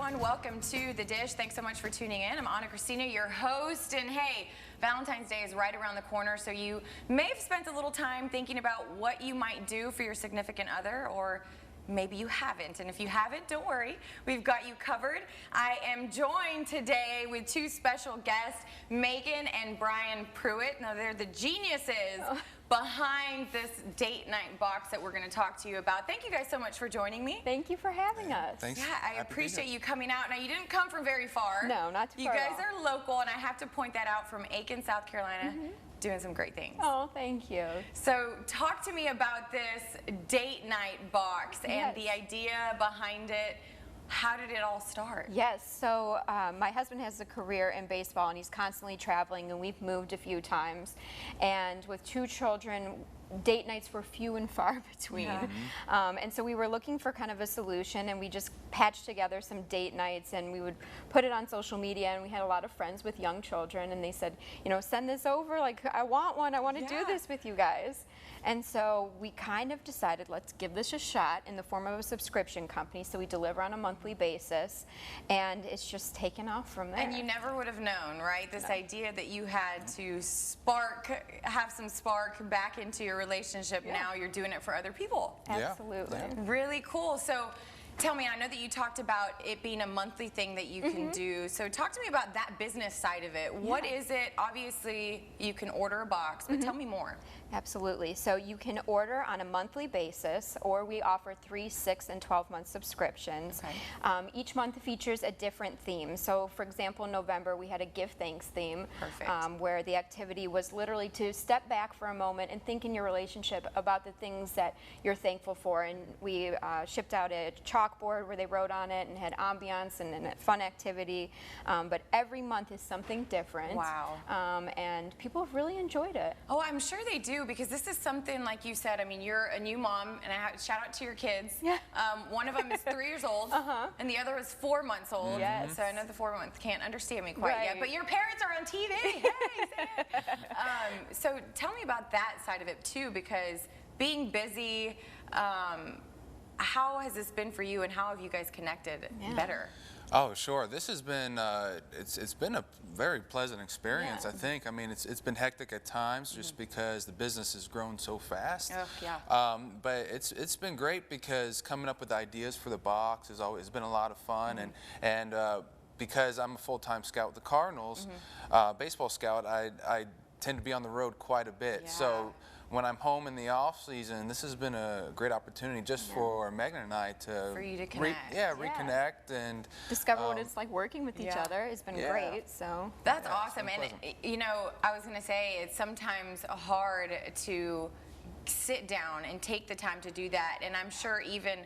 everyone. Welcome to The Dish. Thanks so much for tuning in. I'm Anna Christina, your host. And hey, Valentine's Day is right around the corner, so you may have spent a little time thinking about what you might do for your significant other, or maybe you haven't. And if you haven't, don't worry. We've got you covered. I am joined today with two special guests, Megan and Brian Pruitt. Now, they're the geniuses behind this date night box that we're going to talk to you about. Thank you guys so much for joining me. Thank you for having us. Thanks. Yeah, I appreciate you coming out. Now, you didn't come from very far. No, not too You far guys at all. are local, and I have to point that out, from Aiken, South Carolina, doing some great things. Oh, thank you. So talk to me about this date night box and Yes. the idea behind it. How did it all start? Yes, so my husband has a career in baseball and he's constantly traveling, and we've moved a few times. And with two children, date nights were few and far between. Yeah. And so we were looking for kind of a solution, and we just patched together some date nights, and we would put it on social media, and we had a lot of friends with young children, and they said, you know, send this over, like, I want one, I want to do this with you guys. And so we kind of decided, let's give this a shot in the form of a subscription company. So we deliver on a monthly basis, and it's just taken off from there. And you never would have known, right? This idea that you had to have some spark back into your relationship. Now you're doing it for other people. Absolutely. Yeah. Really cool. So tell me, I know that you talked about it being a monthly thing that you can do. So talk to me about that business side of it. What is it? Obviously, you can order a box, but tell me more. Absolutely. So you can order on a monthly basis, or we offer 3, 6, and 12-month subscriptions. Okay. Each month features a different theme. So, for example, in November, we had a Give Thanks theme. Perfect. Where the activity was literally to step back for a moment and think in your relationship about the things that you're thankful for. And we shipped out a chalkboard where they wrote on it and had ambiance and a fun activity. But every month is something different. Wow. And people have really enjoyed it. Oh, I'm sure they do, because this is something, like you said, I mean, you're a new mom, and shout out to your kids. Yeah. One of them is 3 years old, and the other is 4 months old. Yes. So I know the 4-month can't understand me quite yet, Right. but your parents are on TV. Hey, say it. So tell me about that side of it too, because being busy, how has this been for you, and how have you guys connected better? Oh, sure. This has been it's been a very pleasant experience. I think. I mean, it's been hectic at times just because the business has grown so fast. Oh, yeah. But it's been great because coming up with ideas for the box has always been a lot of fun, and because I'm a full-time scout with the Cardinals, baseball scout, I tend to be on the road quite a bit. Yeah. So when I'm home in the off season, this has been a great opportunity just for Megan and I to For you to connect. reconnect and Discover what it's like working with each other. It's been great. So That's Yeah, it's awesome. been And, pleasant. you know, I was going to say, it's sometimes hard to sit down and take the time to do that. And I'm sure even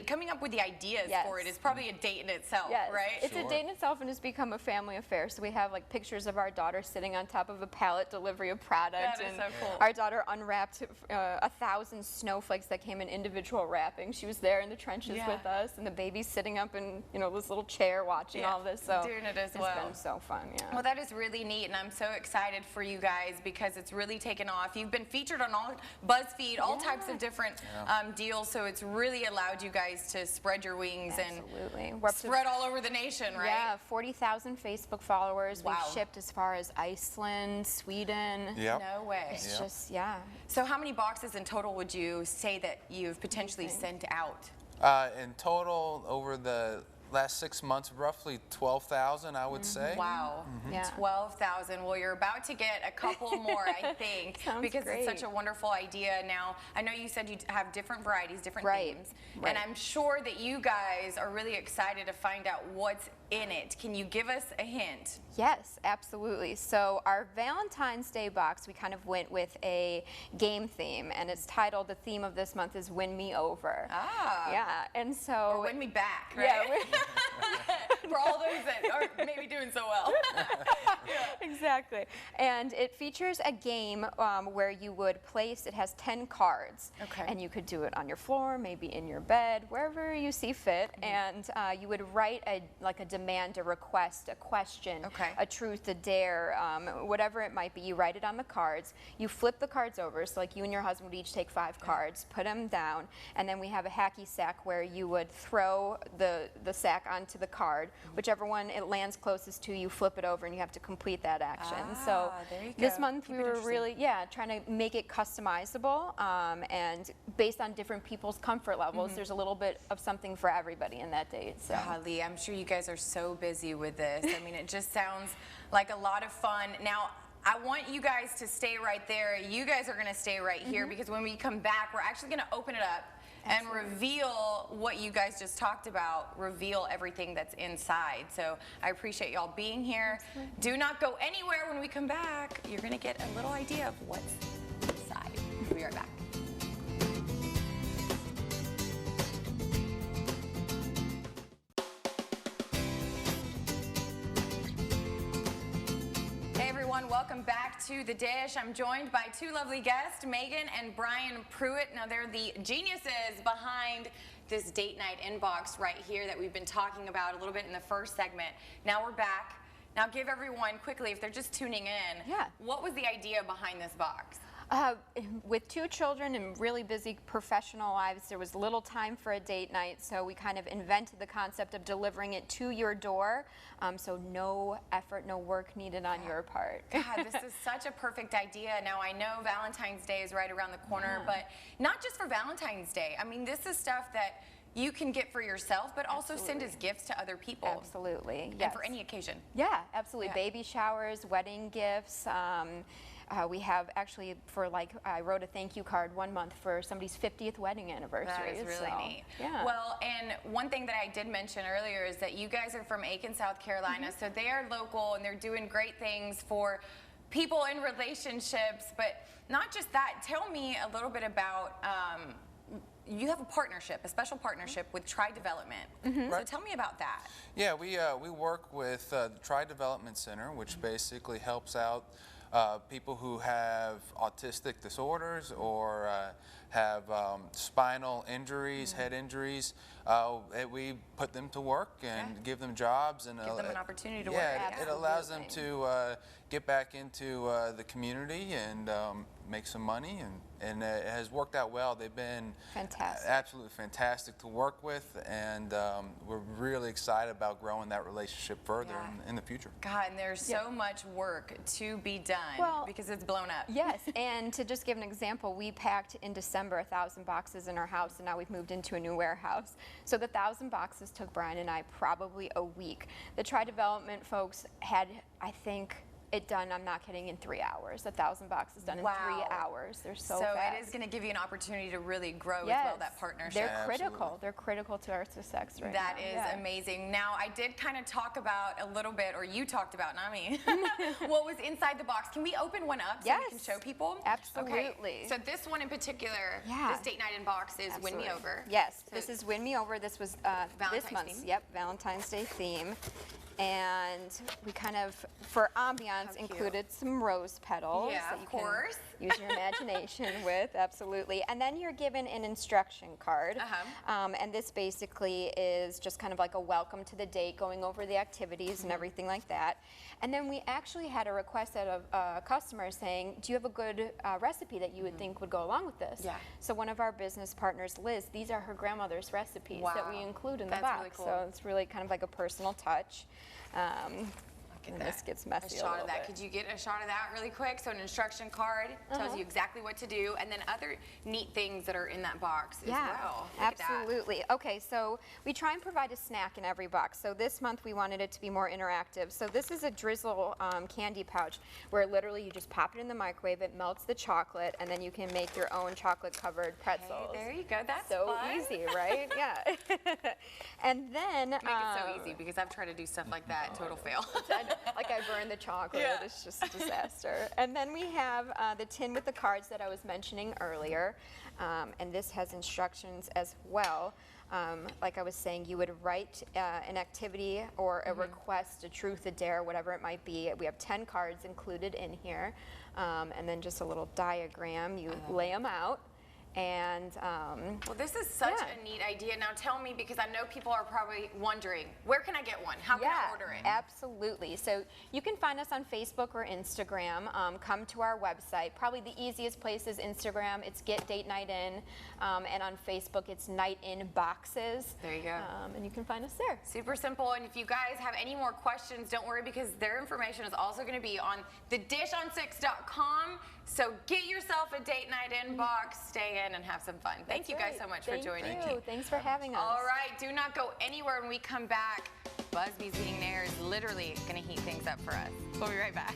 coming up with the ideas for it is probably a date in itself, right? It's a date in itself, and it's become a family affair. So we have like pictures of our daughter sitting on top of a pallet delivery of product. That is and so cool. Our daughter unwrapped 1,000 snowflakes that came in individual wrapping. She was there in the trenches with us, and the baby's sitting up in, you know, this little chair watching all this. So doing it as well. It's been so fun, Well, that is really neat, and I'm so excited for you guys because it's really taken off. You've been featured on all BuzzFeed, all types of different deals, so it's really allowed you guys to spread your wings Absolutely. and We're up to spread all over the nation, right? Yeah, 40,000 Facebook followers. Wow. We've shipped as far as Iceland, Sweden. Yep. No way. It's just, So how many boxes in total would you say that you've potentially sent out? In total, over the last 6 months, roughly 12,000, I would say. Wow. Yeah. 12,000. Well, you're about to get a couple more, I think, Sounds because great. it's such a wonderful idea. Now, I know you said you have different varieties, different Right. themes, Right. and I'm sure that you guys are really excited to find out what's in it. Can you give us a hint? Yes, absolutely. So our Valentine's Day box, we kind of went with a game theme, and it's titled, the theme of this month is Win Me Over. Ah. Yeah, and so... Or win me back, Yeah, right? For all those that aren't maybe doing so well. exactly. Exactly. And it features a game where you would place, it has 10 cards. Okay. And you could do it on your floor, maybe in your bed, wherever you see fit. And you would write a demand, a request, a question, a truth, a dare, whatever it might be. You write it on the cards. You flip the cards over. So like you and your husband would each take 5 cards, put them down, and then we have a hacky sack where you would throw the sack onto the card. Whichever one it lands closest to, you flip it over and you have to complete that action. So there you this go. month we were really, trying to make it customizable and based on different people's comfort levels. There's a little bit of something for everybody in that date. So. Golly, I'm sure you guys are so busy with this. I mean, it just sounds like a lot of fun. Now, I want you guys to stay right there. You guys are going to stay right here because when we come back, we're actually going to open it up and reveal what you guys just talked about, reveal everything that's inside. So I appreciate y'all being here. Do not go anywhere. When we come back, you're going to get a little idea of what's inside. We'll be right back. Welcome back to The Dish. I'm joined by 2 lovely guests, Megan and Brian Pruitt. Now, they're the geniuses behind this date night inbox right here that we've been talking about a little bit in the first segment. Now we're back. Now give everyone quickly, if they're just tuning in, what was the idea behind this box? With 2 children and really busy professional lives, there was little time for a date night, so we kind of invented the concept of delivering it to your door, so no effort, no work needed on your part. God, this is such a perfect idea. Now, I know Valentine's Day is right around the corner, but not just for Valentine's Day. I mean, this is stuff that you can get for yourself, but also send as gifts to other people. Absolutely, and for any occasion. Yeah, absolutely. Baby showers, wedding gifts. We have actually I wrote a thank you card 1 month for somebody's 50th wedding anniversary. That is really neat. Yeah. Well, and one thing that I did mention earlier is that you guys are from Aiken, South Carolina, so they are local and they're doing great things for people in relationships, but not just that. Tell me a little bit about you have a partnership, a special partnership with Tri Development. So tell me about that. Yeah, we work with the Tri Development Center, which basically helps out people who have autistic disorders or have spinal injuries, head injuries. We put them to work and give them jobs and give them an opportunity to work. Yeah, it allows them to get back into the community and make some money, and it has worked out well. They've been absolutely fantastic to work with, and we're really excited about growing that relationship further in the future. God, and there's so much work to be done because it's blown up. Yes, and to just give an example, we packed in December 1,000 boxes in our house, and now we've moved into a new warehouse. So the 1,000 boxes took Brian and I probably a week. The Tri Development folks had, I think, it done, I'm not kidding, in 3 hours. 1,000 boxes done in 3 hours. They're so fast. So it is going to give you an opportunity to really grow as well, that partnership. They're critical. They're critical to our success right now. That is amazing. amazing. Now, I did kind of talk about a little bit, or you talked about, not me, what was inside the box. Can we open one up so we can show people? Absolutely. Okay. So this one in particular, this date night in box is Win Me Over. Yes, so this is Win Me Over. This was this month's Valentine's Day theme. And we kind of, for ambiance, included some rose petals that you can use your imagination with, absolutely. And then you're given an instruction card. And this basically is just kind of like a welcome to the date, going over the activities and everything like that. And then we actually had a request out of a customer saying, do you have a good recipe that you would think would go along with this? So one of our business partners, Liz, these are her grandmother's recipes that we include in the box. Really cool. So it's really kind of like a personal touch. Look at that. This gets messy a shot of that. Could you get a shot of that really quick? So an instruction card tells you exactly what to do, and then other neat things that are in that box as well. Absolutely. Okay, so we try and provide a snack in every box. So this month we wanted it to be more interactive. So this is a drizzle candy pouch where literally you just pop it in the microwave, it melts the chocolate, and then you can make your own chocolate-covered pretzels. Hey, there you go. That's so fun. Easy, right? Yeah. And then make it so easy because I've tried to do stuff like that, total fail. Like I burned the chocolate, it's just a disaster. And then we have the tin with the cards that I was mentioning earlier, and this has instructions as well. like I was saying, you would write an activity or a request, a truth, a dare, whatever it might be. We have 10 cards included in here, and then just a little diagram. You lay them out. And well, this is such a neat idea. Now tell me, because I know people are probably wondering, where can I get one? How can I order it? Absolutely. So you can find us on Facebook or Instagram. Come to our website. Probably the easiest place is Instagram. It's Get Date Night In. And on Facebook, it's Night In Boxes. There you go. And you can find us there. Super simple. And if you guys have any more questions, don't worry, because their information is also going to be on thedishon6.com. So get yourself a Date Night In box, stay in, and have some fun. Thank you guys so much for joining me. Thanks for having us. All right, do not go anywhere when we come back. Busby's heating and air is literally going to heat things up for us. We'll be right back.